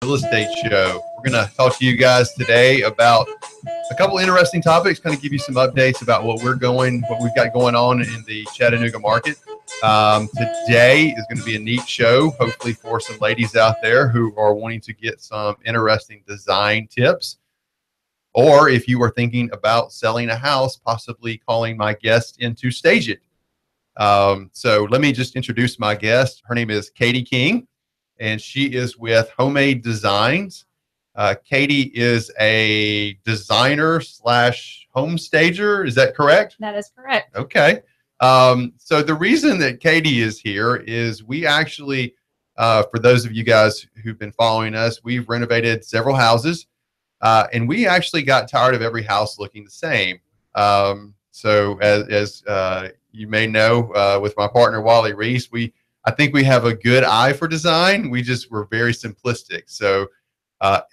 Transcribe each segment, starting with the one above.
Real estate show. We're going to talk to you guys today about a couple interesting topics, kind of give you some updates about what we've got going on in the Chattanooga market. Today is going to be a neat show, hopefully for some ladies out there who are wanting to get some interesting design tips. Or if you are thinking about selling a house, possibly calling my guest in to stage it. So let me just introduce my guest. Her name is Katie King, and she is with Homemade Designs. Katie is a designer slash home stager. Is that correct? That is correct. Okay. So the reason that Katie is here is we actually, for those of you guys who've been following us, we've renovated several houses, and we actually got tired of every house looking the same. So as you may know, with my partner, Wally Reese, I think we have a good eye for design. We just were very simplistic. So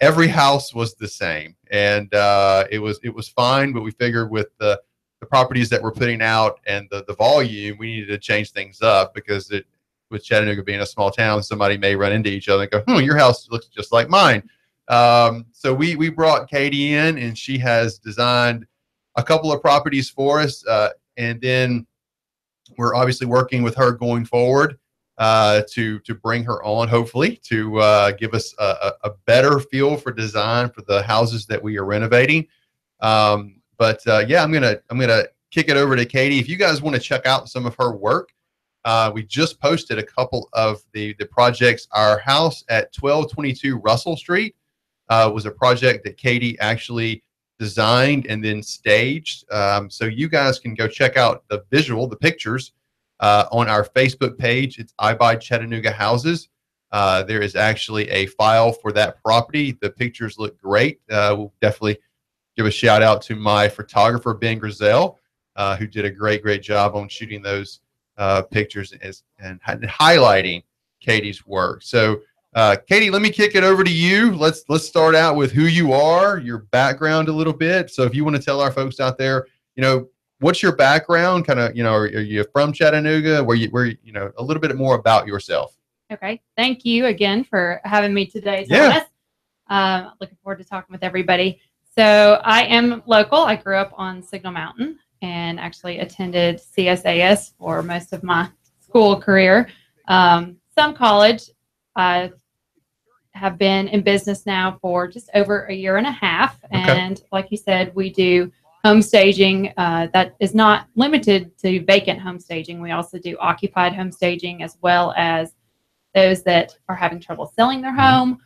every house was the same, and it was fine. But we figured with the properties that we're putting out and the volume, we needed to change things up because with Chattanooga being a small town, somebody may run into each other and go, your house looks just like mine. So we brought Katie in, and she has designed a couple of properties for us. And then we're obviously working with her going forward to bring her on, hopefully, to give us a better feel for design for the houses that we are renovating. Yeah, I'm gonna kick it over to Katie. If you guys want to check out some of her work, we just posted a couple of the projects. Our house at 1222 Russell Street was a project that Katie actually designed and then staged. So you guys can go check out the pictures on our Facebook page. It's I Buy Chattanooga Houses. There is actually a file for that property. The pictures look great. We'll definitely give a shout out to my photographer, Ben Grizel, who did a great job on shooting those pictures and highlighting Katie's work. So Katie, let me kick it over to you. Let's start out with who you are, your background a little bit. So if you want to tell our folks out there, what's your background? Kind of, are you from Chattanooga? Where a little bit more about yourself. Okay. Thank you again for having me today, Thomas. Yeah. Looking forward to talking with everybody. So I am local. I grew up on Signal Mountain and actually attended CSAS for most of my school career. Some college. I have been in business now for just over a year and a half. Okay. And like you said, we do home staging. That is not limited to vacant home staging. We also do occupied home staging, as well as those that are having trouble selling their home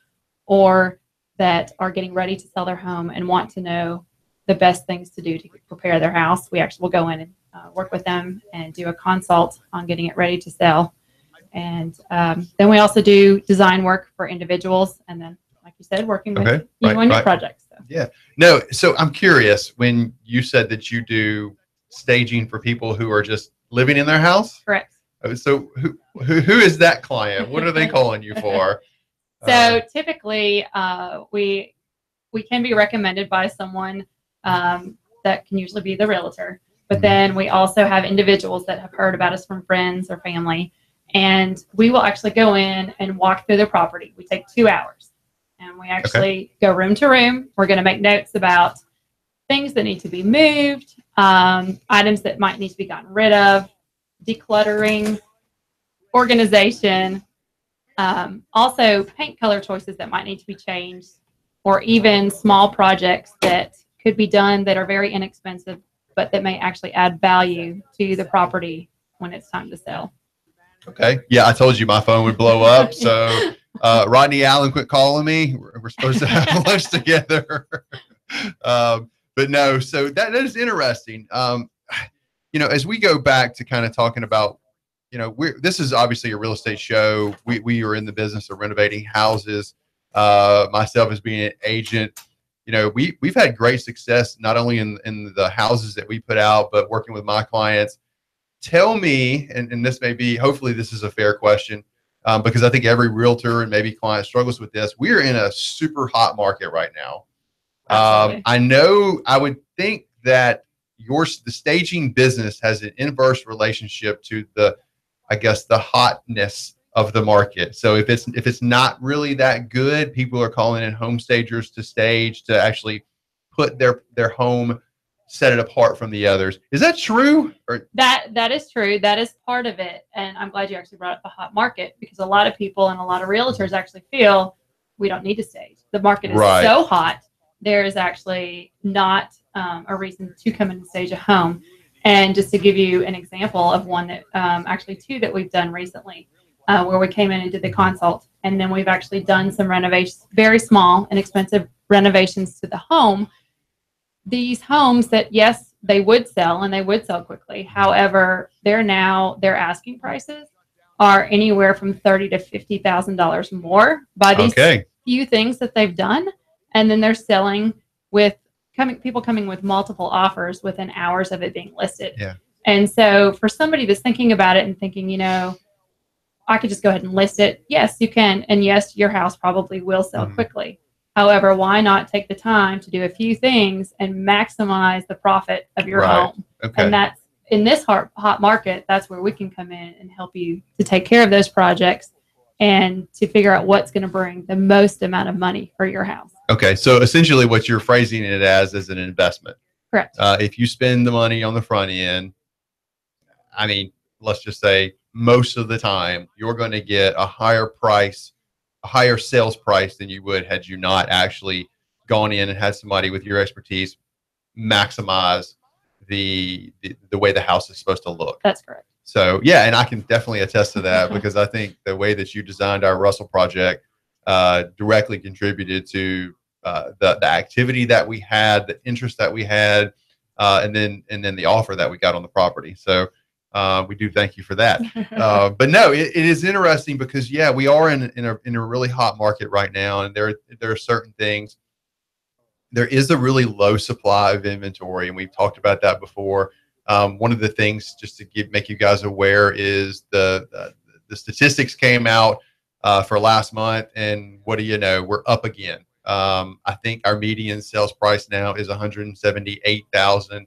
or that are getting ready to sell their home and want to know the best things to do to prepare their house. We actually will go in and work with them and do a consult on getting it ready to sell. And then we also do design work for individuals. And then, like you said, working with you on your projects. So. Yeah. No, so I'm curious, when you said that you do staging for people who are just living in their house? Correct. So who is that client? What are they calling you for? So typically we can be recommended by someone that can usually be the realtor. But then we also have individuals that have heard about us from friends or family. And we will actually go in and walk through the property. We take 2 hours. And we actually go room to room. We're going to make notes about things that need to be moved, items that might need to be gotten rid of, decluttering, organization, also paint color choices that might need to be changed, or even small projects that could be done that are very inexpensive, but that may actually add value to the property when it's time to sell. Okay. Yeah, I told you my phone would blow up. So Rodney Allen, quit calling me. We're supposed to have lunch together. But no, so that is interesting. As we go back to kind of talking about, this is obviously a real estate show. We are in the business of renovating houses. Myself as being an agent, we've had great success, not only in the houses that we put out, but working with my clients. Tell me, and this may be, hopefully this is a fair question, because I think every realtor and maybe client struggles with this. We're in a super hot market right now. I would think that the staging business has an inverse relationship to the hotness of the market. So if it's not really that good, people are calling in home stagers to stage to actually put their home, set it apart from the others. Is that true? Or that is true. That is part of it. And I'm glad you actually brought up the hot market, because a lot of people and a lot of realtors actually feel we don't need to stage. The market is so hot. There is actually not a reason to come in and stage a home. And just to give you an example of one that actually two that we've done recently, where we came in and did the consult, and then we've actually done some renovations, very small, inexpensive renovations to the home. These homes that, yes, they would sell and they would sell quickly. However, their asking prices are anywhere from $30,000 to $50,000 more by these few things that they've done. And then they're selling with people coming with multiple offers within hours of it being listed. Yeah. And so for somebody that's thinking about it and thinking, I could just go ahead and list it. Yes, you can. And yes, your house probably will sell quickly. However, why not take the time to do a few things and maximize the profit of your home? Okay. And that's in this hot market. That's where we can come in and help you to take care of those projects and to figure out what's going to bring the most amount of money for your house. Okay. So essentially what you're phrasing it as is an investment. Correct. If you spend the money on the front end, I mean, let's just say most of the time you're going to get a higher sales price than you would had you not actually gone in and had somebody with your expertise maximize the way the house is supposed to look. That's correct. So yeah, and I can definitely attest to that because I think the way that you designed our Russell project directly contributed to the activity that we had, the interest that we had, and then the offer that we got on the property. So we do thank you for that. But no, it is interesting because we are in a really hot market right now, and there are certain things. There is a really low supply of inventory, and we've talked about that before. One of the things, just to make you guys aware, is the statistics came out for last month, and what do you know? We're up again. I think our median sales price now is $178,000.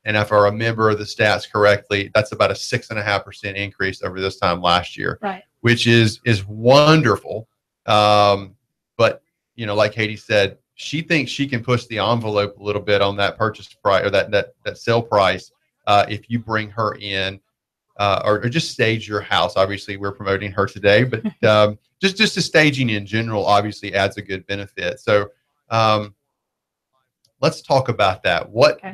And if I remember the stats correctly, that's about a 6.5% increase over this time last year, right? Which is wonderful. But like Katie said, she thinks she can push the envelope a little bit on that purchase price or that sale price if you bring her in or just stage your house. Obviously, we're promoting her today, but just the staging in general obviously adds a good benefit. So. Let's talk about that.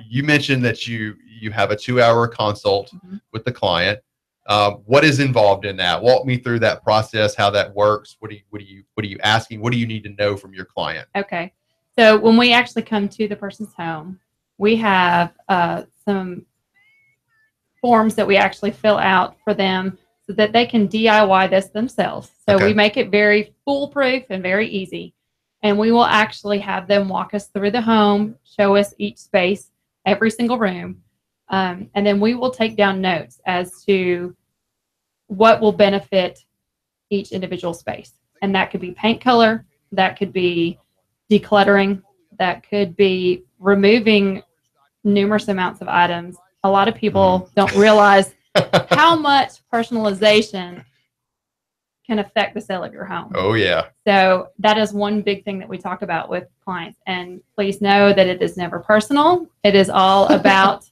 You mentioned that you have a 2-hour consult with the client. What is involved in that? Walk me through that process, how that works. What are you asking? What do you need to know from your client? Okay. So when we actually come to the person's home, we have some forms that we actually fill out for them so that they can DIY this themselves. So we make it very foolproof and very easy. And we will actually have them walk us through the home, show us each space, every single room. And then we will take down notes as to what will benefit each individual space. And that could be paint color. That could be decluttering. That could be removing numerous amounts of items. A lot of people don't realize how much personalization can affect the sale of your home. Oh, yeah. So that is one big thing that we talk about with clients. And please know that it is never personal. It is all about,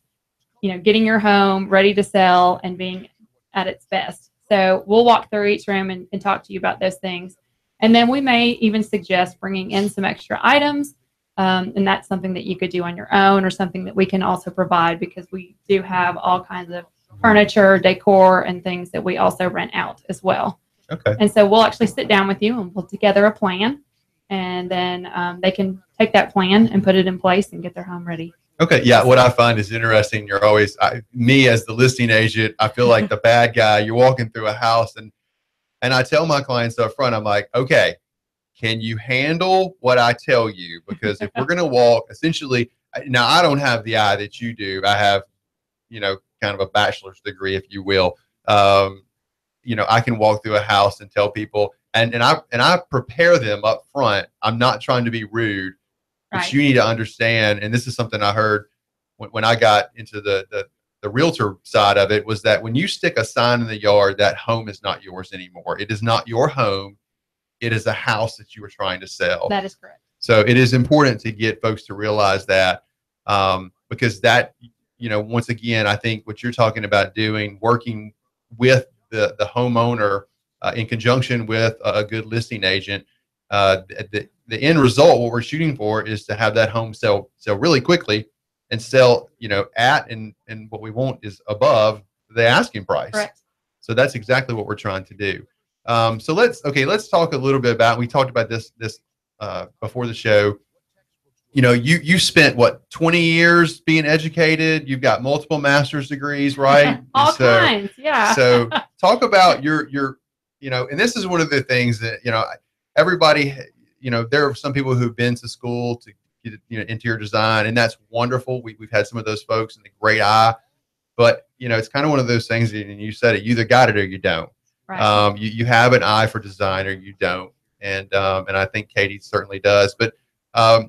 getting your home ready to sell and being at its best. So we'll walk through each room and talk to you about those things. And then we may even suggest bringing in some extra items. And that's something that you could do on your own or something that we can also provide because we do have all kinds of furniture, decor, and things that we also rent out as well. Okay. And so we'll actually sit down with you and pull together a plan, and then they can take that plan and put it in place and get their home ready. Okay. Yeah. What I find is interesting. You're always me as the listing agent. I feel like the bad guy. You're walking through a house and I tell my clients up front, I'm like, okay, can you handle what I tell you? Because if we're going to walk essentially, now I don't have the eye that you do. I have, kind of a bachelor's degree, if you will. I can walk through a house and tell people, and I prepare them up front. I'm not trying to be rude, but you need to understand. And this is something I heard when I got into the the realtor side of it was that when you stick a sign in the yard, that home is not yours anymore. It is not your home. It is a house that you are trying to sell. That is correct. So it is important to get folks to realize that, because that, once again, I think what you're talking about doing, working with the homeowner in conjunction with a good listing agent, the end result, what we're shooting for is to have that home sell really quickly and sell, at and what we want is above the asking price. Correct. So that's exactly what we're trying to do. So let's talk a little bit about, we talked about this before the show. You spent what, 20 years being educated. You've got multiple master's degrees, right? All kinds, yeah. So talk about your, and this is one of the things that, everybody, there are some people who've been to school to get, interior design, and that's wonderful. We've had some of those folks and the great eye, but it's kind of one of those things, and you said it, you either got it or you don't. Right. You have an eye for design or you don't. And I think Katie certainly does. But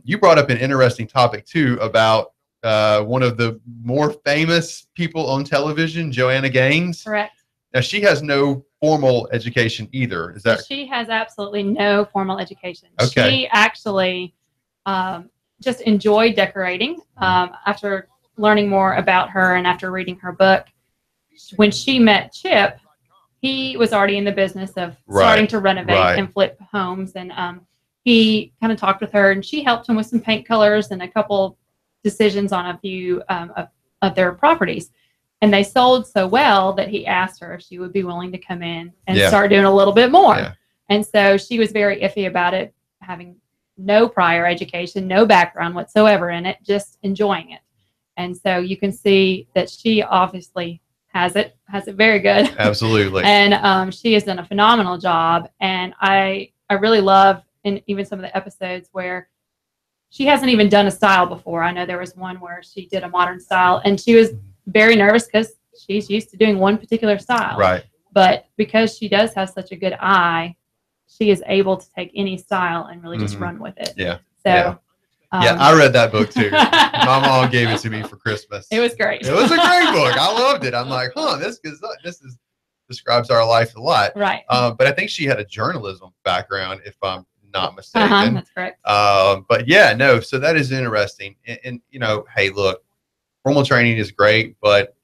you brought up an interesting topic too about one of the more famous people on television, Joanna Gaines. Correct. Now she has no formal education either. Is that? She has absolutely no formal education. Okay. She actually just enjoyed decorating. After learning more about her and after reading her book, when she met Chip, he was already in the business of starting to renovate and flip homes. And he kind of talked with her, and she helped him with some paint colors and a couple decisions on a few of their properties. And they sold so well that he asked her if she would be willing to come in and start doing a little bit more. Yeah. And so she was very iffy about it, having no prior education, no background whatsoever in it, just enjoying it. And so you can see that she obviously has it very good. Absolutely. And she has done a phenomenal job. And I really love, in even some of the episodes where she hasn't even done a style before. I know there was one where she did a modern style, and she was very nervous because she's used to doing one particular style. Right. But because she does have such a good eye, she is able to take any style and really just run with it. Yeah. So. Yeah, I read that book too. My mom gave it to me for Christmas. It was great. It was a great book. I loved it. I'm like, this describes our life a lot. Right. But I think she had a journalism background, if I'm not mistaken. That's correct. But yeah, no. So that is interesting. And hey, look, formal training is great, but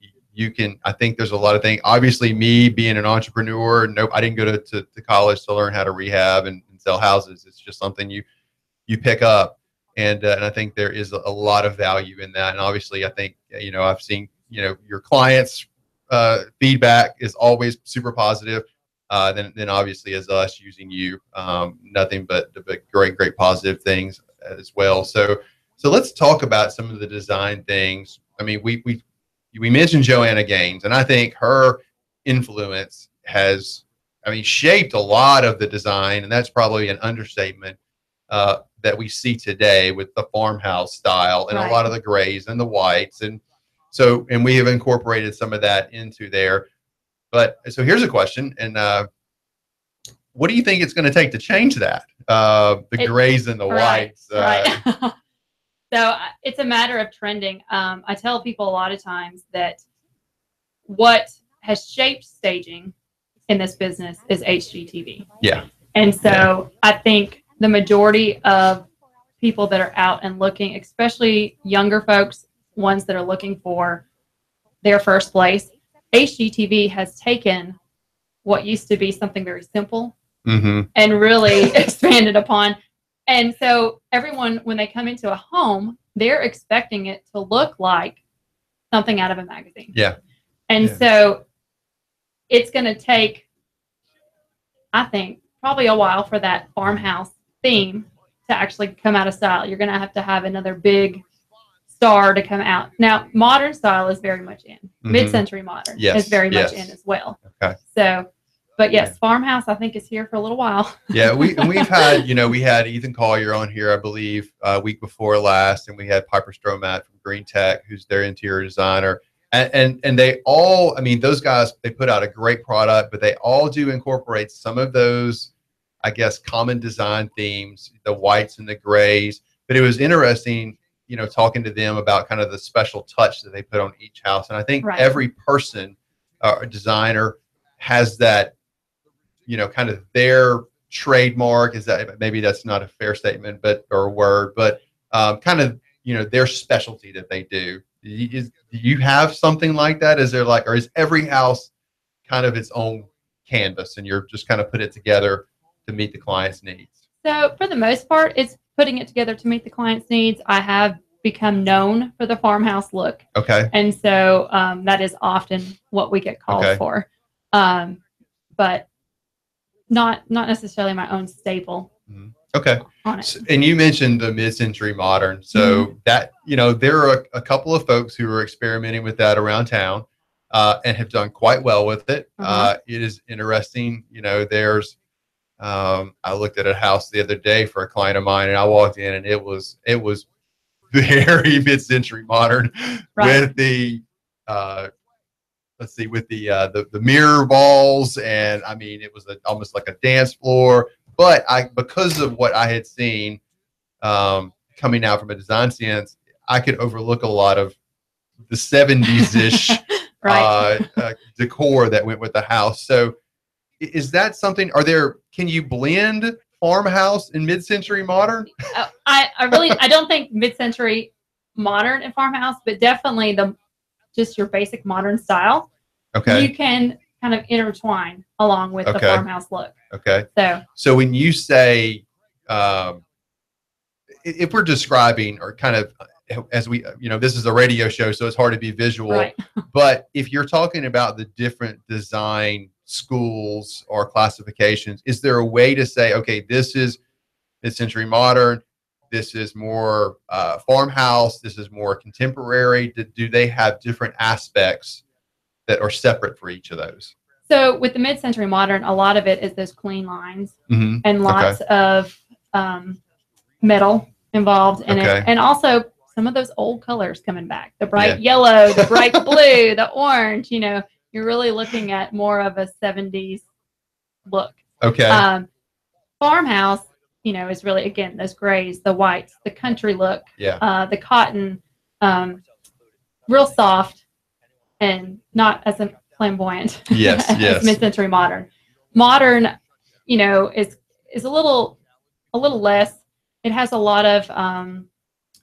I think there's a lot of things. Obviously, me being an entrepreneur, I didn't go to college to learn how to rehab and sell houses. It's just something you pick up. And I think there is a lot of value in that. And obviously, I think, I've seen, your clients' feedback is always super positive. Then obviously as us using you, nothing but great positive things as well. So let's talk about some of the design things. I mean, we mentioned Joanna Gaines, and I think her influence has, shaped a lot of the design, and that's probably an understatement. That we see today with the farmhouse style and a lot of the grays and the whites. And we have incorporated some of that into there. But so here's a question. And what do you think it's going to take to change that? The grays and the whites. Right. So it's a matter of trending. I tell people a lot of times that what has shaped staging in this business is HGTV. Yeah. And so I think the majority of people that are out and looking, especially younger folks, ones that are looking for their first place, HGTV has taken what used to be something very simple and really expanded upon. And so everyone, when they come into a home, they're expecting it to look like something out of a magazine. Yeah. And so it's going to take, I think, probably a while for that farmhouse theme to actually come out of style. You're going to have another big star to come out. Now, modern style is very much in. Mid-century modern is very much in as well. Okay. So, but yes, farmhouse I think is here for a little while. Yeah, we've had, we had Ethan Collier on here, I believe, week before last, and we had Piper Stromat from Green Tech, who's their interior designer. And they all, those guys, they put out a great product, but they all do incorporate some of those, I guess, common design themes, the whites and the grays. But it was interesting, talking to them about kind of the special touch that they put on each house. And I think every person, a designer, has that, kind of their trademark. Is that, maybe that's not a fair statement, or word, but kind of, their specialty that they do. Do you have something like that? Is there or is every house kind of its own canvas and you're just kind of put it together to meet the client's needs? So for the most part, it's putting it together to meet the client's needs. I have become known for the farmhouse look. Okay. And so that is often what we get called for. But not necessarily my own staple. Mm-hmm. Okay. And you mentioned the mid-century modern. So that, there are a couple of folks who are experimenting with that around town and have done quite well with it. It is interesting. There's, I looked at a house the other day for a client of mine, and I walked in and it was very mid-century modern with the, with the mirror balls. And I mean, it was almost like a dance floor. But because of what I had seen coming out from a design sense, I could overlook a lot of the 70s-ish decor that went with the house. So is that something, can you blend farmhouse and mid-century modern? I don't think mid-century modern and farmhouse, but definitely just your basic modern style. Okay. You can kind of intertwine along with the farmhouse look. Okay. So when you say, if we're describing, or kind of, as we, this is a radio show, so it's hard to be visual, but if you're talking about the different design schools or classifications, is there a way to say, okay, this is mid-century modern, this is more farmhouse, this is more contemporary? Do they have different aspects that are separate for each of those? So with the mid-century modern, a lot of it is those clean lines and lots of metal involved in it. And also some of those old colors coming back, the bright yellow, the bright blue, the orange, you're really looking at more of a 70s look. Farmhouse, is really, again, those grays, the whites, the country look, the cotton, real soft and not as flamboyant as mid-century modern. Modern, is a little less. It has a lot of, I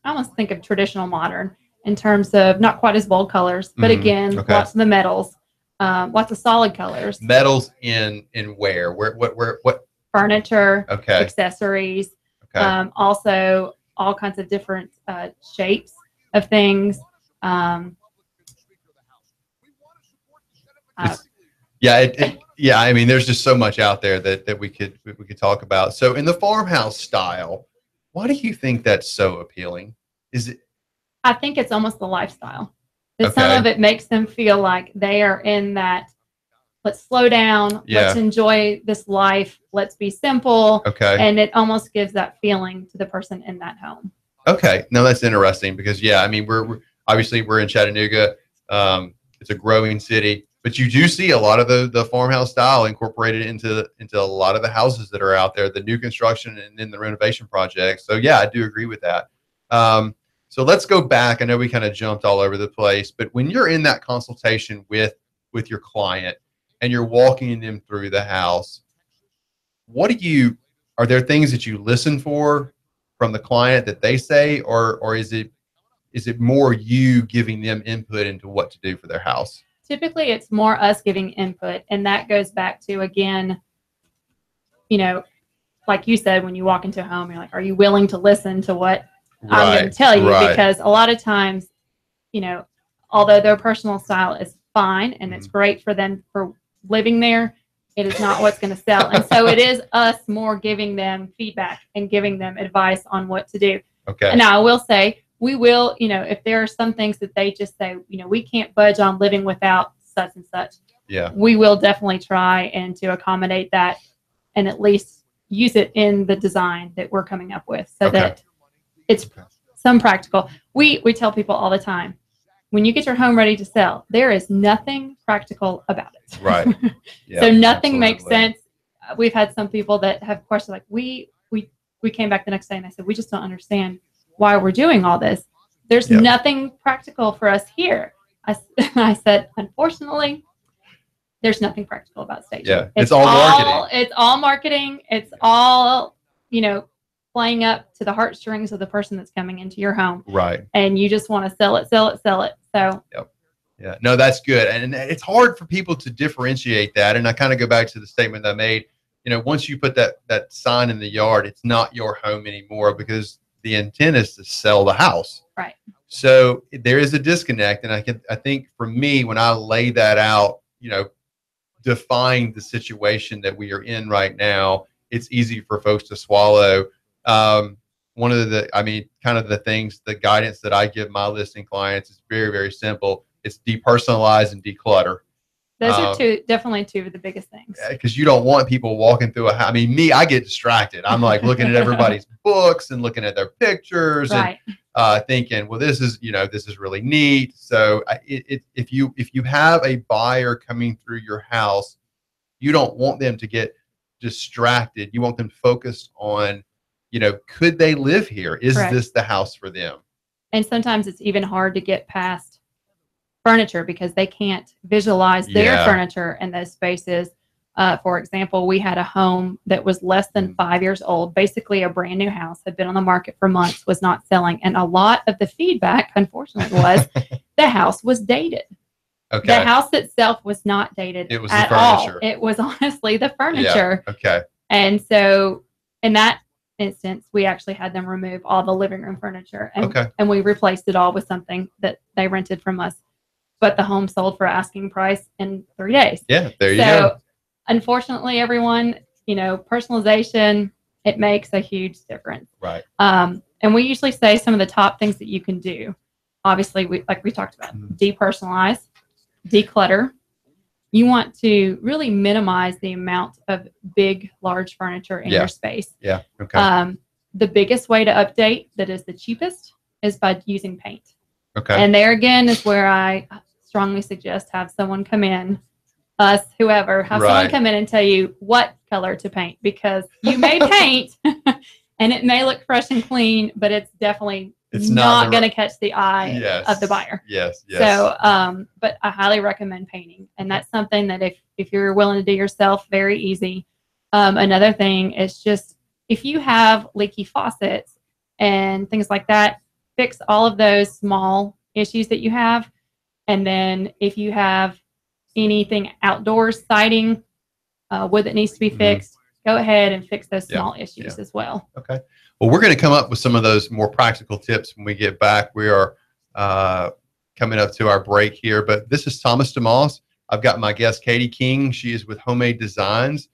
almost think of traditional modern in terms of not quite as bold colors, but again, lots of the metals, lots of solid colors. Metals in where? What? Furniture, accessories, also all kinds of different shapes of things. I mean, there's just so much out there that we could talk about. So in the farmhouse style, why do you think that's so appealing? Is it? I think it's almost the lifestyle. Some of it makes them feel like they are in that, let's slow down, let's enjoy this life, let's be simple. And it almost gives that feeling to the person in that home. No, that's interesting because, I mean, we're obviously in Chattanooga. It's a growing city. But you do see a lot of the farmhouse style incorporated into a lot of the houses that are out there, the new construction and then the renovation projects. So I do agree with that. So let's go back. I know we kind of jumped all over the place, but when you're in that consultation with your client and you're walking them through the house, are there things that you listen for from the client that they say, or is it more you giving them input into what to do for their house? Typically, it's more us giving input, and that goes back to, again, like you said, when you walk into a home, you're like, are you willing to listen to what I'm going to tell you? Because a lot of times, although their personal style is fine and it's great for them for living there, it is not what's going to sell. And so it is us more giving them feedback and giving them advice on what to do. And now I will say, we will, if there are some things that they just say, we can't budge on living without such and such. We will definitely try and to accommodate that and at least use it in the design that we're coming up with so that it's some practical. We tell people all the time, when you get your home ready to sell, there is nothing practical about it. So nothing makes sense. We've had some people that have questions like, we came back the next day and I said, we just don't understand why we're doing all this. There's nothing practical for us here. I said, unfortunately, there's nothing practical about staging. Yeah, it's all marketing. It's all marketing. It's all, playing up to the heartstrings of the person that's coming into your home. Right. And you just want to sell it. So. Yep. Yeah. No, that's good. And it's hard for people to differentiate that. And I kind of go back to the statement I made. Once you put that sign in the yard, it's not your home anymore because the intent is to sell the house. Right. So there is a disconnect. And I think for me, when I lay that out, define the situation that we are in right now, it's easy for folks to swallow. One of the guidance that I give my listing clients is very, very simple. It's depersonalize and declutter. Those are definitely two of the biggest things. Because you don't want people walking through I get distracted. I'm like looking at everybody's books and looking at their pictures right. and thinking, well, this is really neat. So if you have a buyer coming through your house, you don't want them to get distracted. You want them focused on, could they live here? Is Correct. This the house for them? And sometimes it's even hard to get past furniture because they can't visualize their furniture in those spaces. For example, we had a home that was less than 5 years old, basically a brand new house, had been on the market for months, was not selling. And a lot of the feedback, unfortunately, was the house was dated. Okay. The house itself was not dated it was at the furniture. all. It was honestly the furniture. Yeah. Okay. And so in that instance, we actually had them remove all the living room furniture and we replaced it all with something that they rented from us. But the home sold for asking price in 3 days. Yeah, there you go. So, unfortunately, everyone, personalization, it makes a huge difference. Right. And we usually say some of the top things that you can do. Obviously, we talked about, depersonalize, declutter. You want to really minimize the amount of big, large furniture in your space. Yeah. Okay. The biggest way to update that is the cheapest is by using paint. Okay. And there again is where I strongly suggest have someone come in, someone come in and tell you what color to paint, because you may paint and it may look fresh and clean, but it's definitely not going to catch the eye of the buyer. Yes. So, but I highly recommend painting. And that's something that if you're willing to do yourself, very easy. Another thing is just, if you have leaky faucets and things like that, fix all of those small issues that you have. And then if you have anything outdoors siding, wood that needs to be fixed, go ahead and fix those small issues as well. Okay. Well, we're going to come up with some of those more practical tips when we get back. We are coming up to our break here, but this is Thomas DeMoss. I've got my guest, Katie King. She is with Homemade Designs.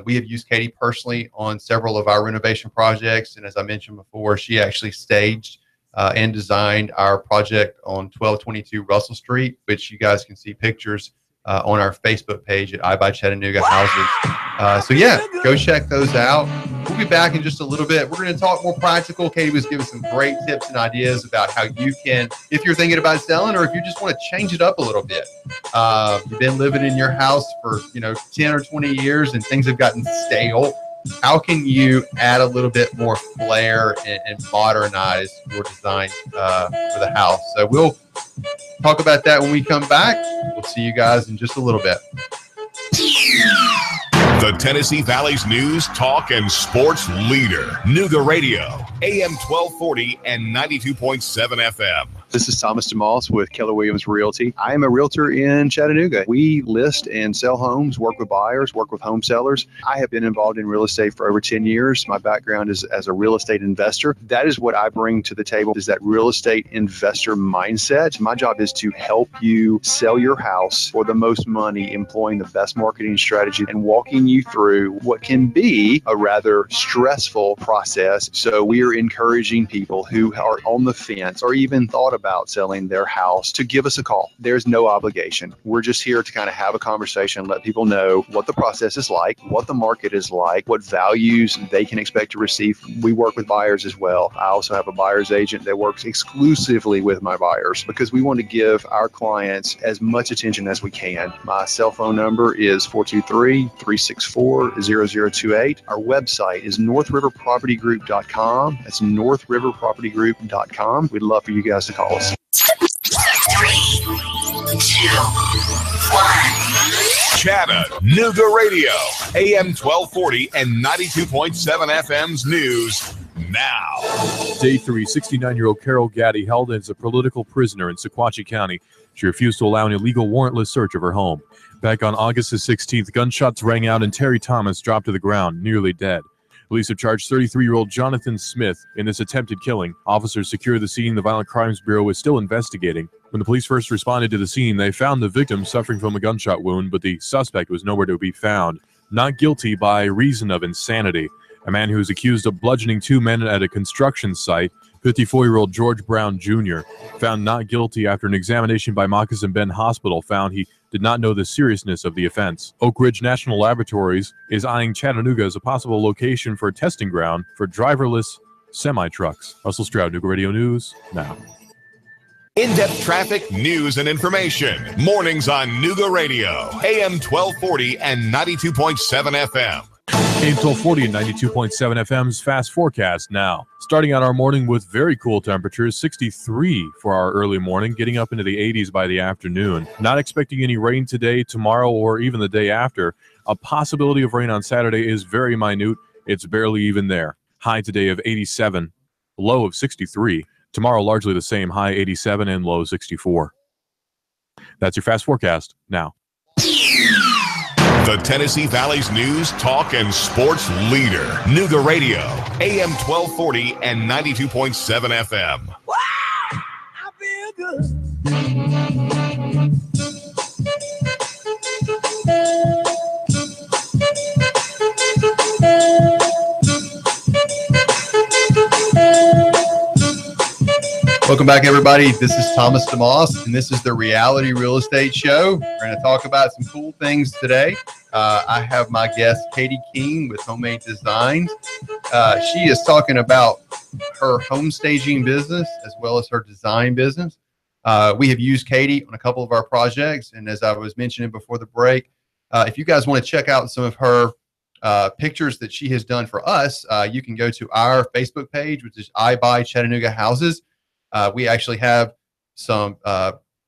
We have used Katie personally on several of our renovation projects. And as I mentioned before, she actually staged and designed our project on 1222 Russell Street, which you guys can see pictures on our Facebook page at I Buy Chattanooga Houses. So go check those out. We'll be back in just a little bit. We're going to talk more practical. Katie was giving some great tips and ideas about how you can, if you're thinking about selling or if you just want to change it up a little bit. You've been living in your house for 10 or 20 years and things have gotten stale. How can you add a little bit more flair and modernize your design for the house? So we'll talk about that when we come back. We'll see you guys in just a little bit. The Tennessee Valley's news, talk, and sports leader. Nooga Radio, AM 1240 and 92.7 FM. This is Thomas DeMoss with Keller Williams Realty. I am a realtor in Chattanooga. We list and sell homes, work with buyers, work with home sellers. I have been involved in real estate for over 10 years. My background is as a real estate investor. That is what I bring to the table, is that real estate investor mindset. My job is to help you sell your house for the most money, employing the best marketing strategy and walking you through what can be a rather stressful process. So we are encouraging people who are on the fence or even thought about about selling their house to give us a call. There's no obligation. We're just here to kind of have a conversation, let people know what the process is like, what the market is like, what values they can expect to receive. We work with buyers as well. I also have a buyer's agent that works exclusively with my buyers because we want to give our clients as much attention as we can. My cell phone number is 423-364-0028. Our website is northriverpropertygroup.com. That's northriverpropertygroup.com. We'd love for you guys to call us. 3, 2, 1. Chattanooga Radio, AM 1240 and 92.7 FM's news now. Day 3, 69-year-old Carol Gaddy held as a political prisoner in Sequatchie County. She refused to allow an illegal warrantless search of her home. Back on August the 16th, gunshots rang out and Terry Thomas dropped to the ground, nearly dead. Police have charged 33-year-old Jonathan Smith in this attempted killing. Officers secured the scene. The Violent Crimes Bureau is still investigating. When the police first responded to the scene, they found the victim suffering from a gunshot wound, but the suspect was nowhere to be found. Not guilty by reason of insanity. A man who is accused of bludgeoning 2 men at a construction site, 54-year-old George Brown Jr., found not guilty after an examination by Moccasin Bend Hospital found he did not know the seriousness of the offense. Oak Ridge National Laboratories is eyeing Chattanooga as a possible location for a testing ground for driverless semi-trucks. Russell Stroud, Nooga Radio News, now. In-depth traffic, news, and information. Mornings on Nooga Radio, AM 1240 and 92.7 FM. AM 1240 and 92.7 FM's fast forecast now. Starting out our morning with very cool temperatures, 63 for our early morning, getting up into the 80s by the afternoon. Not expecting any rain today, tomorrow, or even the day after. A possibility of rain on Saturday is very minute. It's barely even there. High today of 87, low of 63. Tomorrow largely the same, high 87 and low 64. That's your fast forecast now. The Tennessee Valley's news, talk, and sports leader. Nooga Radio, AM 1240 and 92.7 FM. Wow, I feel good. Welcome back, everybody. This is Thomas DeMoss, and this is the Reality Real Estate Show. We're going to talk about some cool things today. I have my guest, Katie King with Homemade Designs. She is talking about her home staging business as well as her design business. We have used Katie on a couple of our projects, and as I was mentioning before the break, if you guys want to check out some of her pictures that she has done for us, you can go to our Facebook page, which is I Buy Chattanooga Houses. We actually have some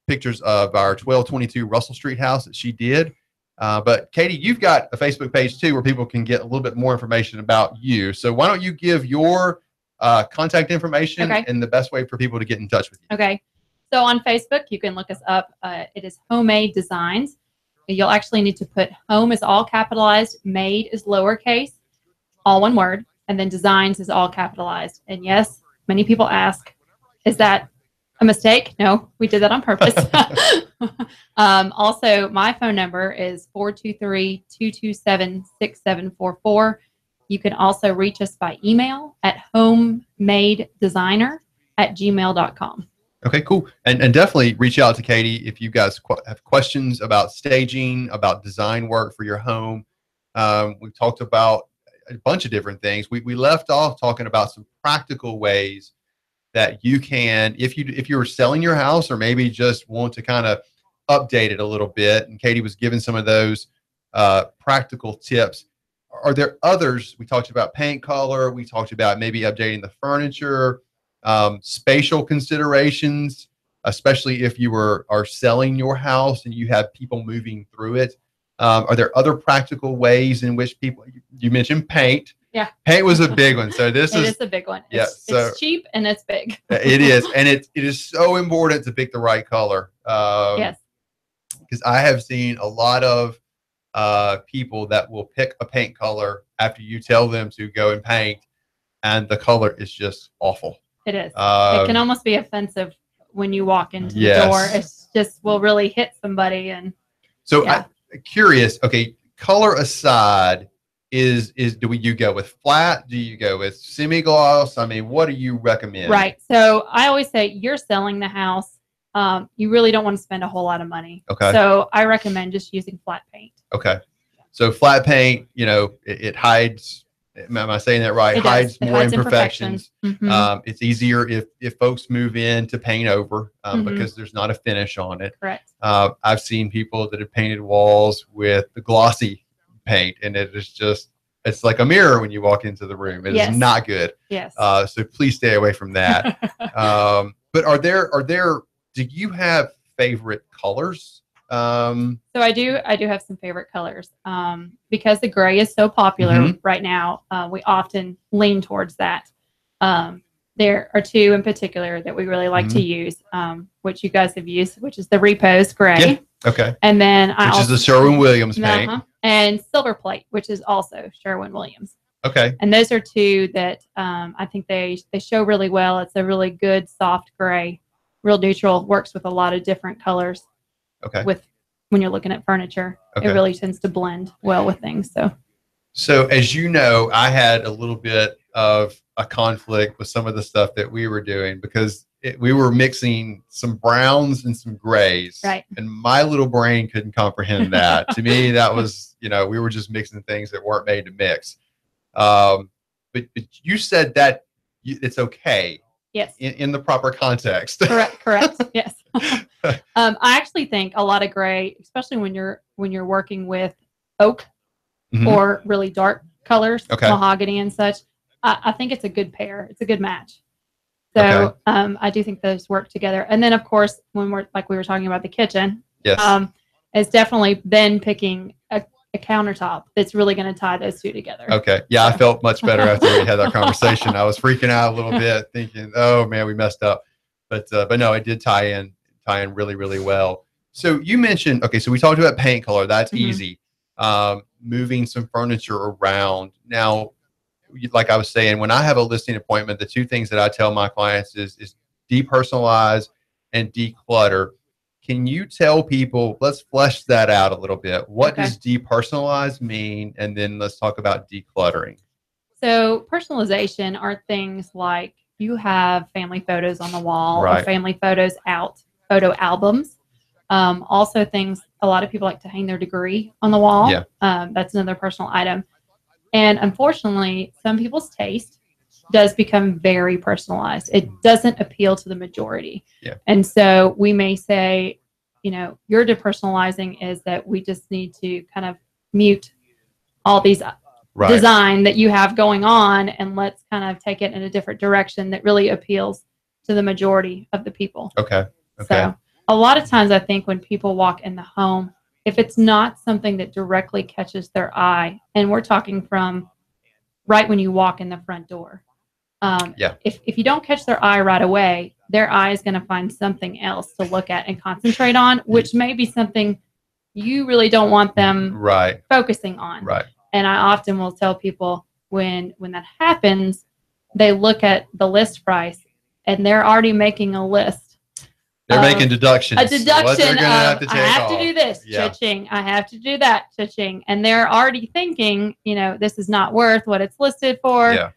pictures of our 1222 Russell Street house that she did. But Katie, you've got a Facebook page too where people can get a little bit more information about you. So why don't you give your contact information and the best way for people to get in touch with you? Okay. So on Facebook, you can look us up. It is Homemade Designs. You'll actually need to put home is all capitalized, made is lowercase, all one word, and then designs is all capitalized. And yes, many people ask, is that a mistake? No, we did that on purpose. Also, my phone number is 423-227-6744. You can also reach us by email at homemadedesigner@gmail.com. Okay, cool. And definitely reach out to Katie if you guys have questions about staging, about design work for your home. We've talked about a bunch of different things. We left off talking about some practical ways that you can, if you're selling your house or maybe just want to kind of update it a little bit. And Katie was giving some of those practical tips. Are there others? We talked about paint color. We talked about maybe updating the furniture, spatial considerations, especially if you are selling your house and you have people moving through it. Are there other practical ways in which people, you mentioned paint. Yeah. Paint was a big one. So this is a big one. Yeah, it's cheap and it's big. It is. And it is so important to pick the right color. Yes. Because I have seen a lot of people that will pick a paint color after you tell them to go and paint, and the color is just awful. It is. It can almost be offensive when you walk into the door. It's just will really hit somebody. And so I'm curious, okay, color aside, do you go with flat? Do you go with semi-gloss? I mean, what do you recommend? Right. So I always say you're selling the house. You really don't want to spend a whole lot of money. Okay. So I recommend just using flat paint. Okay. So flat paint, it hides. Am I saying that right? It hides does. It more hides imperfections. Mm-hmm. It's easier if folks move in to paint over because there's not a finish on it. Correct. I've seen people that have painted walls with the glossy paint, and it's like a mirror when you walk into the room. It is not good. Yes. So please stay away from that. But do you have favorite colors? So I do have some favorite colors. Because the gray is so popular right now, we often lean towards that. There are two in particular that we really like to use, which you guys have used, which is the Repose Gray. Yeah. Okay. And then which is the Sherwin-Williams paint. And Silver Plate, which is also Sherwin-Williams. Okay. And those are two that I think they show really well. It's a really good soft gray, real neutral, works with a lot of different colors. Okay. When you're looking at furniture, it really tends to blend well with things. So as you know, I had a little bit of a conflict with some of the stuff that we were doing because we were mixing some browns and some grays. Right. And my little brain couldn't comprehend that. To me, that was, we were just mixing things that weren't made to mix. But you said that it's okay. Yes. In the proper context. Correct. Yes. I actually think a lot of gray, especially when you're working with oak or really dark colors, mahogany and such, I think it's a good pair. It's a good match. So I do think those work together. And then, of course, when we were talking about the kitchen, it's definitely then picking a countertop that's really going to tie those two together. Okay. Yeah, I felt much better after we had that conversation. I was freaking out a little bit thinking, oh man, we messed up. But no, it did tie in really, really well. So you mentioned, so we talked about paint color. That's easy. Moving some furniture around. Now, like I was saying, when I have a listing appointment, the two things that I tell my clients is depersonalize and declutter. Can you tell people, let's flesh that out a little bit. What does depersonalize mean? And then let's talk about decluttering. So personalization are things like you have family photos on the wall or family photos out, photo albums. Also things, a lot of people like to hang their degree on the wall. Yeah. That's another personal item. And unfortunately, some people's taste does become very personalized. It doesn't appeal to the majority. Yeah. And so we may say, your depersonalizing is that we just need to kind of mute all these design that you have going on, and let's kind of take it in a different direction that really appeals to the majority of the people. Okay. So a lot of times I think when people walk in the home, if it's not something that directly catches their eye, and we're talking from right when you walk in the front door, if you don't catch their eye right away, their eye is going to find something else to look at and concentrate on, which may be something you really don't want them focusing on. Right. And I often will tell people when that happens, they look at the list price and they're already making a list. They're making deductions. A deduction of, I have to do this, cha-ching. I have to do that, cha-ching. And they're already thinking, this is not worth what it's listed for. Yeah.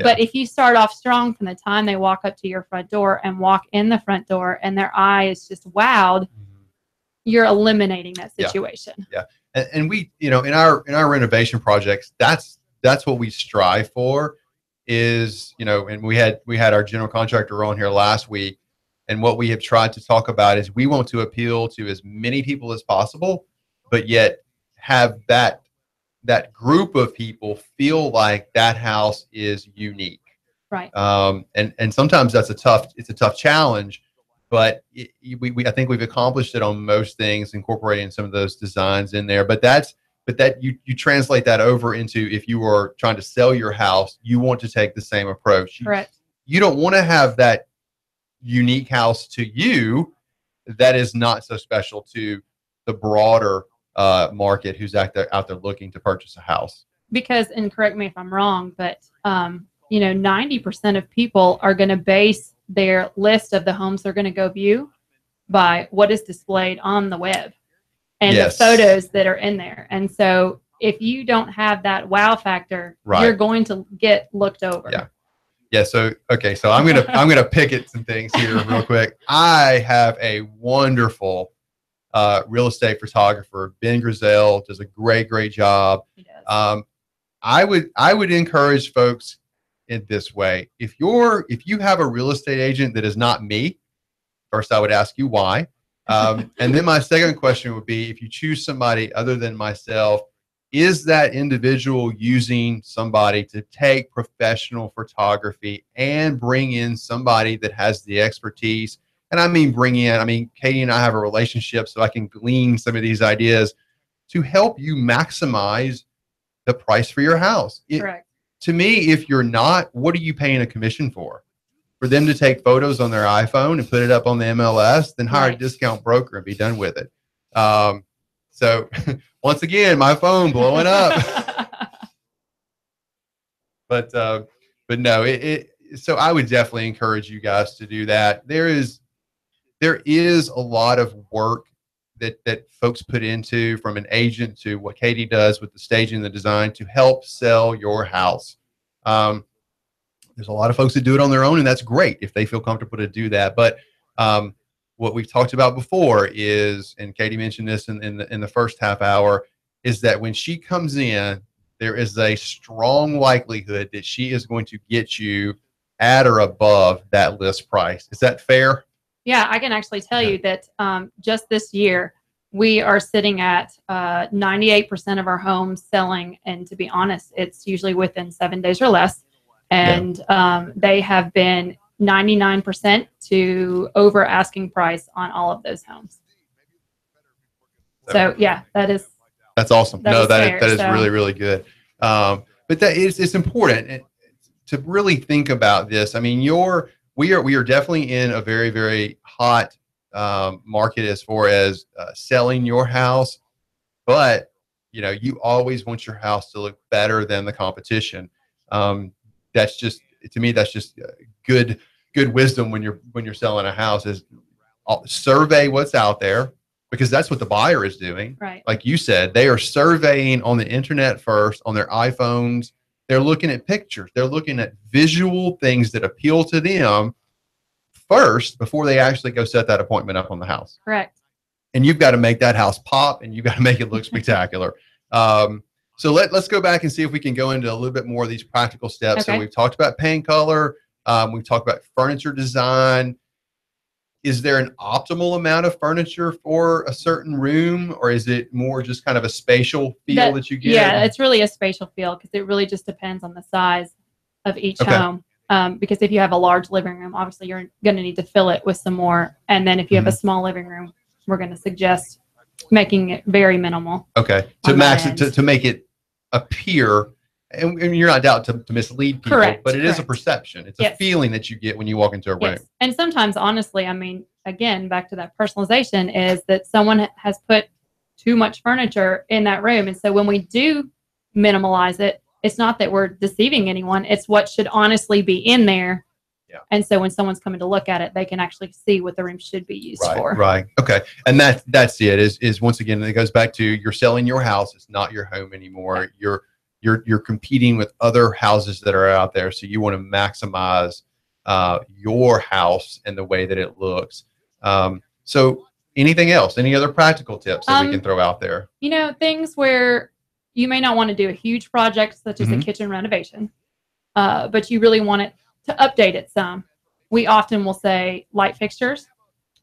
But if you start off strong from the time they walk up to your front door and walk in the front door and their eye is just wowed, you're eliminating that situation. Yeah. And we, in our renovation projects, that's what we strive for is, and we had our general contractor on here last week. And what we have tried to talk about is we want to appeal to as many people as possible, but yet have that group of people feel like that house is unique. Right. And sometimes it's a tough challenge, but I think we've accomplished it on most things, incorporating some of those designs in there. But you translate that over into, if you are trying to sell your house, you want to take the same approach. Correct. You don't want to have that unique house to you that is not so special to the broader market who's out there looking to purchase a house. Because, and correct me if I'm wrong, but 90% of people are going to base their list of the homes they're going to go view by what is displayed on the web and the photos that are in there. And so if you don't have that wow factor, Right. you're going to get looked over. Yeah. Yeah. So, okay. So I'm going to pick at some things here real quick. I have a wonderful real estate photographer, Ben Grizel, does a great job. He does. I would encourage folks in this way. If you have a real estate agent that is not me, first I would ask you why. And then my second question would be, if you choose somebody other than myself, is that individual using somebody to take professional photography and bring in somebody that has the expertise? And I mean, Katie and I have a relationship, so I can glean some of these ideas to help you maximize the price for your house. Correct. To me, if you're not, what are you paying a commission for? For them to take photos on their iPhone and put it up on the MLS, then hire a discount broker and be done with it. So once again, my phone blowing up. but no, so I would definitely encourage you guys to do that. There is a lot of work that folks put into, from an agent to what Katie does with the staging and the design, to help sell your house. There's a lot of folks that do it on their own, and that's great if they feel comfortable to do that. But what we've talked about before is, and Katie mentioned this in the first half hour, is that when she comes in, there is a strong likelihood that she is going to get you at or above that list price. Is that fair? Yeah, I can actually tell you that just this year, we are sitting at 98% of our homes selling. And to be honest, it's usually within 7 days or less. And they have been 99% to over asking price on all of those homes. So yeah, that's awesome. That is so. really good. But it's important to really think about this. I mean, we are definitely in a very hot market as far as selling your house, but you always want your house to look better than the competition. That's just, to me, that's just good wisdom when you're selling a house, is survey what's out there, because that's what the buyer is doing. Right. Like you said, they are surveying on the internet first, on their iPhones. They're looking at pictures. They're looking at visual things that appeal to them first before they actually go set that appointment up on the house. Correct. And you've got to make that house pop, and you've got to make it look spectacular. So let's go back and see if we can go into a little bit more of these practical steps. Okay. So we've talked about paint color. We've talked about furniture design. Is there an optimal amount of furniture for a certain room, or is it more just kind of a spatial feel that you get? Yeah, it's really a spatial feel, because it really just depends on the size of each home. Because if you have a large living room, obviously you're going to need to fill it with some more. And then if you have a small living room, we're going to suggest making it very minimal. Okay. To make it appear, and you're not doubt to mislead people, but it is a perception. It's a feeling that you get when you walk into a room. And sometimes, honestly, I mean, again, back to that personalization, is that someone has put too much furniture in that room. And so when we do minimalize it, it's not that we're deceiving anyone. It's what should honestly be in there. Yeah. And so when someone's coming to look at it, they can actually see what the room should be used for. Right. Okay. And that's it. Is once again, it goes back to, you're selling your house. It's not your home anymore. Yeah. You're competing with other houses that are out there. So you want to maximize your house and the way that it looks. So anything else? Any other practical tips that we can throw out there? Things where you may not want to do a huge project, such as a kitchen renovation, but you really want it to update it some. We often will say light fixtures.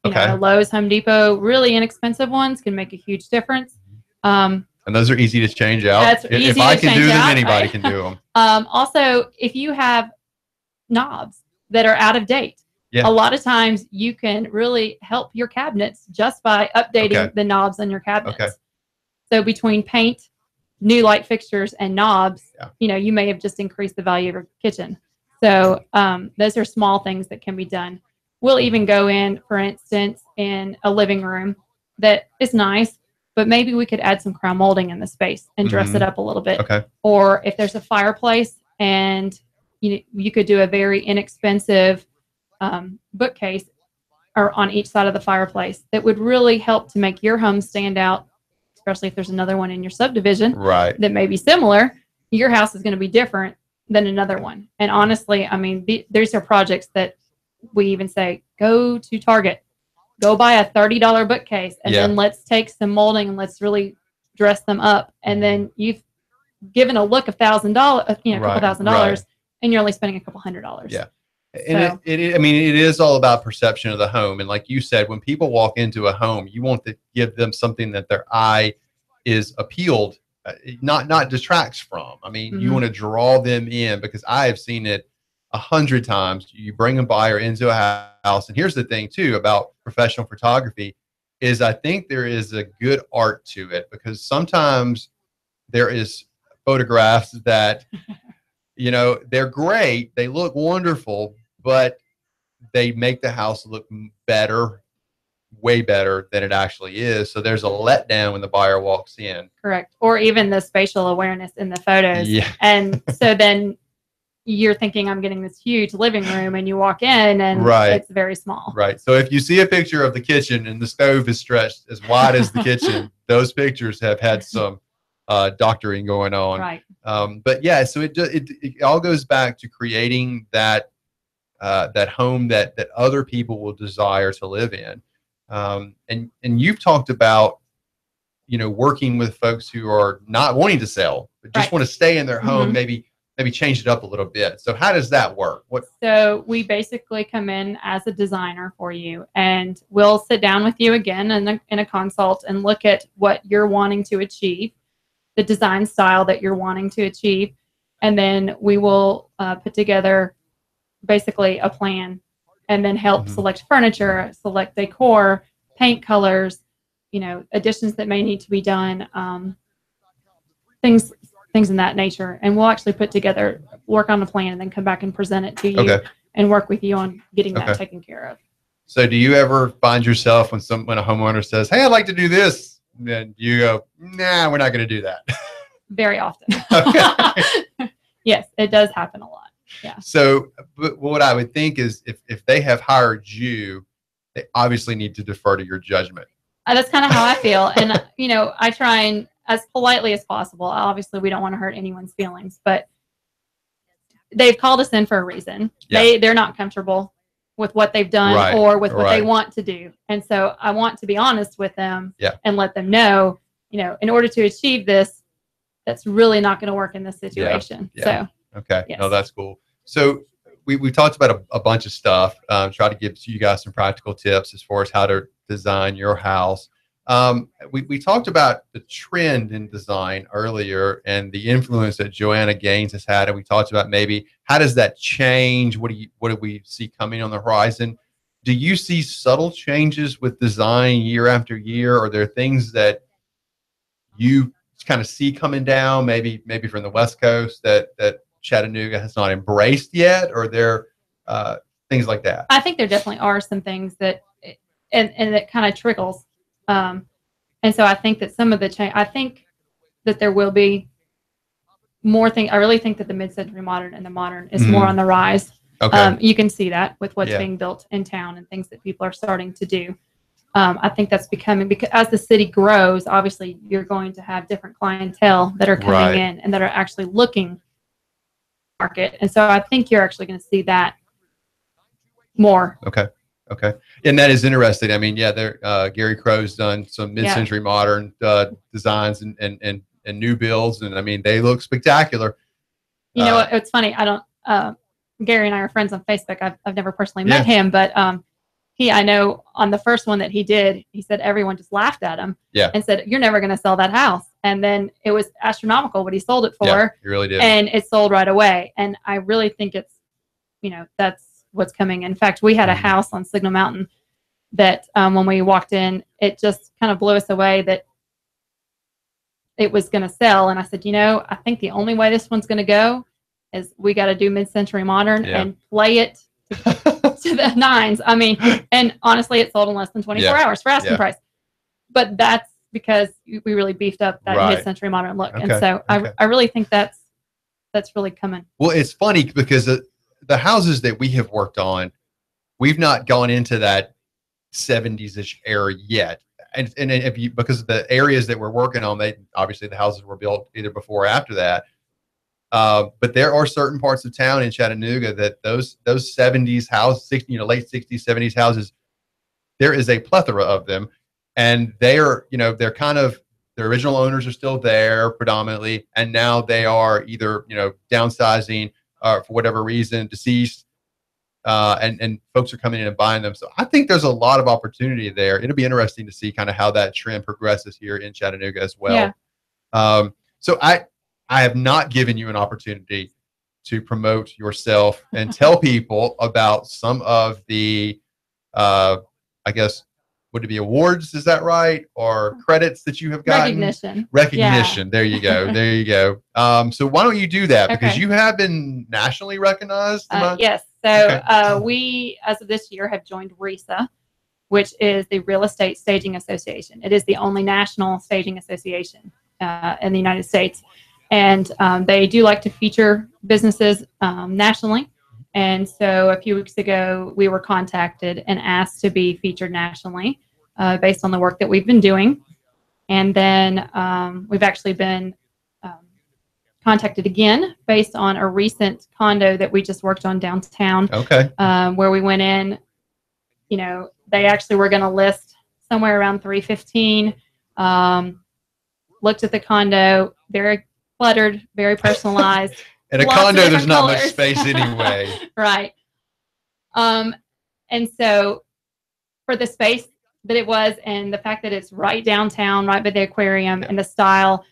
Lowe's, Home Depot, really inexpensive ones can make a huge difference. And those are easy to change out. If I can do them, anybody can do them. Also, if you have knobs that are out of date, a lot of times you can really help your cabinets just by updating the knobs on your cabinets. So between paint, new light fixtures, and knobs, you may have just increased the value of your kitchen. So those are small things that can be done. We'll even go in, for instance, in a living room that is nice, but maybe we could add some crown molding in the space and dress it up a little bit. Or if there's a fireplace, and you could do a very inexpensive bookcase or on each side of the fireplace that would really help to make your home stand out especially if there's another one in your subdivision Right. that may be similar, your house is going to be different than another one. And honestly, I mean, these are projects that we even say, go to Target, go buy a $30 bookcase, and then let's take some molding and let's really dress them up. And then you've given a look of $1,000, you know, a couple $1,000, and you're only spending a couple $100. Yeah. And I mean, it is all about perception of the home. And like you said, when people walk into a home, you want to give them something that their eye is appealed, not detracts from. I mean, you want to draw them in, because I have seen it 100 times. You bring a buyer into a house. And here's the thing too about professional photography is I think there is a good art to it, because sometimes there is photographs that, you know, they're great. They look wonderful, but they make the house look better, way better than it actually is. So there's a letdown when the buyer walks in. Correct. Or even the spatial awareness in the photos. Yeah. And so then you're thinking, I'm getting this huge living room, and you walk in and it's very small. Right. So if you see a picture of the kitchen and the stove is stretched as wide as the kitchen, those pictures have had some doctoring going on. Right. But yeah, so it all goes back to creating that home that other people will desire to live in. And you've talked about, you know, working with folks who are not wanting to sell, but just want to stay in their home, maybe change it up a little bit. So how does that work? So we basically come in as a designer for you, and we'll sit down with you again in a consult and look at what you're wanting to achieve, the design style that you're wanting to achieve. And then we will put together basically a plan, and then help select furniture, select decor, paint colors, you know, additions that may need to be done, things in that nature. And we'll actually work on a plan, and then come back and present it to you and work with you on getting that taken care of. So do you ever find yourself when a homeowner says, hey, I'd like to do this, then you go, nah, we're not going to do that? Very often. Yes, it does happen a lot. Yeah. So but what I would think is if they have hired you, they obviously need to defer to your judgment. That's kind of how I feel. And, you know, I try and as politely as possible. Obviously, we don't want to hurt anyone's feelings, but they've called us in for a reason. Yeah. They're not comfortable with what they've done or with what they want to do. And so I want to be honest with them and let them know, you know, in order to achieve this, that's really not going to work in this situation. So, okay. Yes. No, that's cool. So we talked about a bunch of stuff, try to give you guys some practical tips as far as how to design your house. We talked about the trend in design earlier and the influence that Joanna Gaines has had. And we talked about maybe how does that change? What do we see coming on the horizon? Do you see subtle changes with design year after year? Are there things that you kind of see coming down, maybe from the West Coast that Chattanooga has not embraced yet? Or are there things like that? I think there definitely are some things that, and it kind of trickles. And so I think that some of the change, I think that there will be more things. I really think that the mid-century modern and the modern is more on the rise. Okay. You can see that with what's being built in town and things that people are starting to do. I think that's becoming, because as the city grows, obviously you're going to have different clientele that are coming in and that are actually looking market. And so I think you're actually going to see that more. Okay. And that is interesting. I mean, Gary Crow's done some mid-century modern designs and new builds. And I mean, they look spectacular. You know what? It's funny. I don't, Gary and I are friends on Facebook. I've never personally met him, but I know on the first one that he did, he said everyone just laughed at him and said, you're never going to sell that house. And then it was astronomical what he sold it for. Yeah, he really did. And it sold right away. And I really think it's, that's what's coming. In fact, we had a house on Signal Mountain that when we walked in, it just kind of blew us away that it was going to sell. And I said, I think the only way this one's going to go is we got to do mid-century modern and play it to the nines. I mean, and honestly, it sold in less than 24 hours for asking price. But that's because we really beefed up that mid-century modern look. Okay. And so I really think that's really coming. Well, it's funny because the houses that we have worked on, we've not gone into that 70s-ish era yet. and if you, because of the areas that we're working on, they obviously the houses were built either before or after that. But there are certain parts of town in Chattanooga that those 70s houses, late 60s, 70s houses, there is a plethora of them, and they're kind of, their original owners are still there predominantly, and now they are either downsizing for whatever reason, deceased, and folks are coming in and buying them. So I think there's a lot of opportunity there. It'll be interesting to see kind of how that trend progresses here in Chattanooga as well. Yeah. So I have not given you an opportunity to promote yourself and tell people about some of the, I guess, would it be awards? Is that right? Or credits that you have gotten? Recognition. Yeah. There you go. There you go. So why don't you do that? Because you have been nationally recognized. Yes. So we, as of this year, have joined RESA, which is the Real Estate Staging Association. It is the only national staging association in the United States. And they do like to feature businesses nationally. And so a few weeks ago, we were contacted and asked to be featured nationally based on the work that we've been doing. And then we've actually been contacted again based on a recent condo that we just worked on downtown. Okay. Where we went in, they actually were going to list somewhere around $315. Looked at the condo, very cluttered, very personalized. In a condo, there's not much space anyway. Right. And so for the space that it was and the fact that it's right downtown, right by the aquarium, and the style,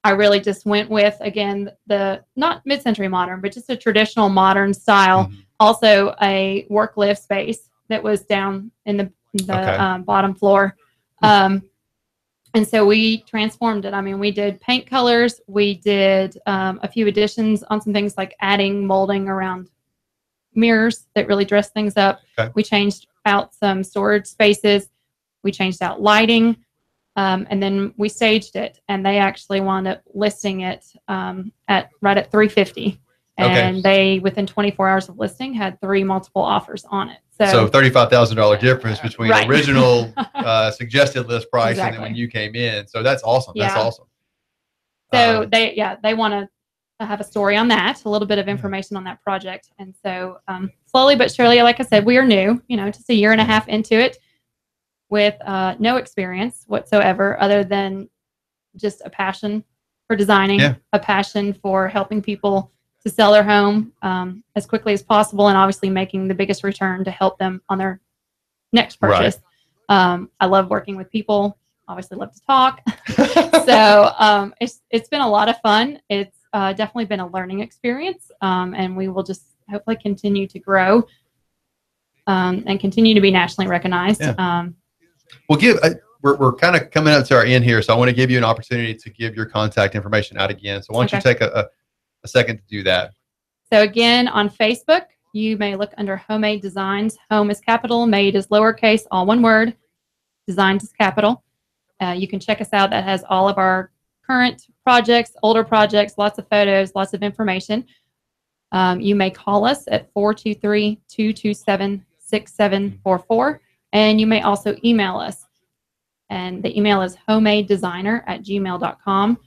I really just went with, again, the not mid-century modern, but just a traditional modern style. Mm-hmm. Also a work live space that was down in the bottom floor. And so we transformed it. I mean, we did paint colors. We did a few additions on some things like adding molding around mirrors that really dressed things up. Okay. We changed out some storage spaces. We changed out lighting. And then we staged it. And they actually wound up listing it at $350. And they, within 24 hours of listing, had 3 multiple offers on it. So $35,000 difference between original suggested list price and then when you came in. So that's awesome. Yeah. That's awesome. So they want to have a story on that, a little bit of information on that project. And so slowly but surely, like I said, we are new, just a year and a half into it with no experience whatsoever other than just a passion for designing, a passion for helping people to sell their home as quickly as possible, and obviously making the biggest return to help them on their next purchase. Right. I love working with people. Obviously, love to talk. So it's been a lot of fun. It's definitely been a learning experience, and we will just hopefully continue to grow and continue to be nationally recognized. Yeah. We're kind of coming up to our end here, so I want to give you an opportunity to give your contact information out again. So why don't you take a second to do that? So again, on Facebook, you may look under Homemade Designs. Home is capital, made is lowercase, all one word. Designs is capital. You can check us out. That has all of our current projects, older projects, lots of photos, lots of information. You may call us at 423-227-6744. And you may also email us. And the email is homemadedesigner@gmail.com.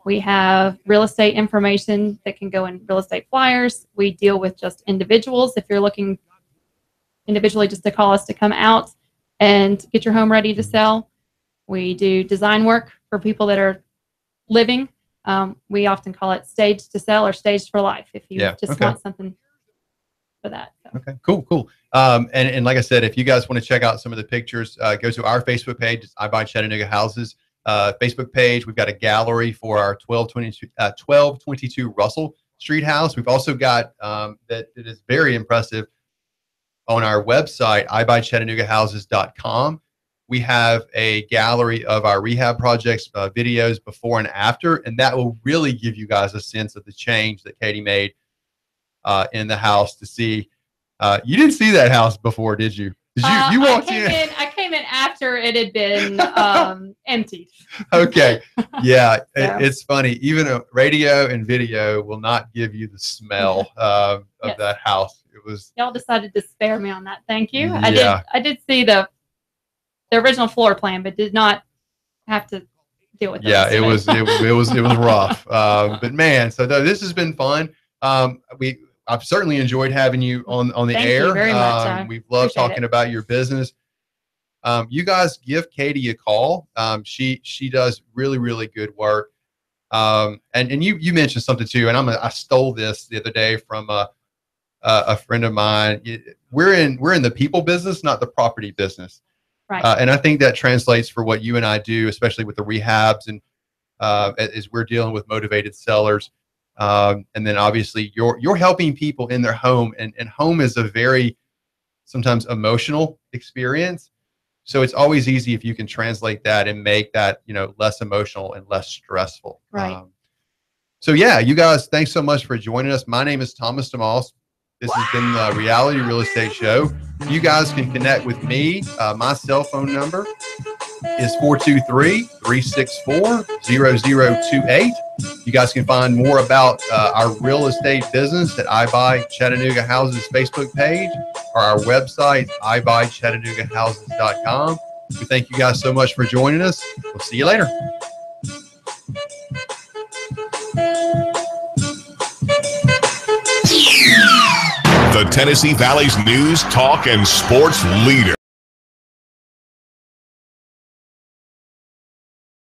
We have real estate information that can go in real estate flyers. We deal with just individuals. If you're looking individually just to call us to come out and get your home ready to sell. We do design work for people that are living. We often call it staged to sell or staged for life if you just want something for that. So. Okay, cool. And like I said, if you guys want to check out some of the pictures, go to our Facebook page. It's I Buy Chattanooga Houses Facebook page. We've got a gallery for our 1222 Russell Street house. We've also got that it is very impressive on our website, ibuychattanoogahouses.com. We have a gallery of our rehab projects, videos before and after, and that will really give you guys a sense of the change that Katie made in the house to see. You didn't see that house before, did you? You walked in. I came in after it had been emptied. Okay. Yeah. It's funny. Even radio and video will not give you the smell of that house. It was. Y'all decided to spare me on that. Thank you. Yeah. I did see the the original floor plan, but did not have to deal with. Yeah, it was rough. But man, so this has been fun. I've certainly enjoyed having you on the Thank air. You very much. We've loved talking about your business. You guys give Katie a call. She does really, really good work. And you mentioned something too, and I stole this the other day from a friend of mine. We're in the people business, not the property business. Right. And I think that translates for what you and I do, especially with the rehabs and as we're dealing with motivated sellers. And then obviously you're helping people in their home, and home is a very sometimes emotional experience. So it's always easy if you can translate that and make that, less emotional and less stressful. Right. So yeah, you guys, thanks so much for joining us. My name is Thomas DeMoss. This has been the Reality Real Estate Show. You guys can connect with me. My cell phone number is 423-364-0028. You guys can find more about our real estate business at I Buy Chattanooga Houses Facebook page or our website, ibuychattanoogahouses.com. We thank you guys so much for joining us. We'll see you later. The Tennessee Valley's news, talk, and sports leader.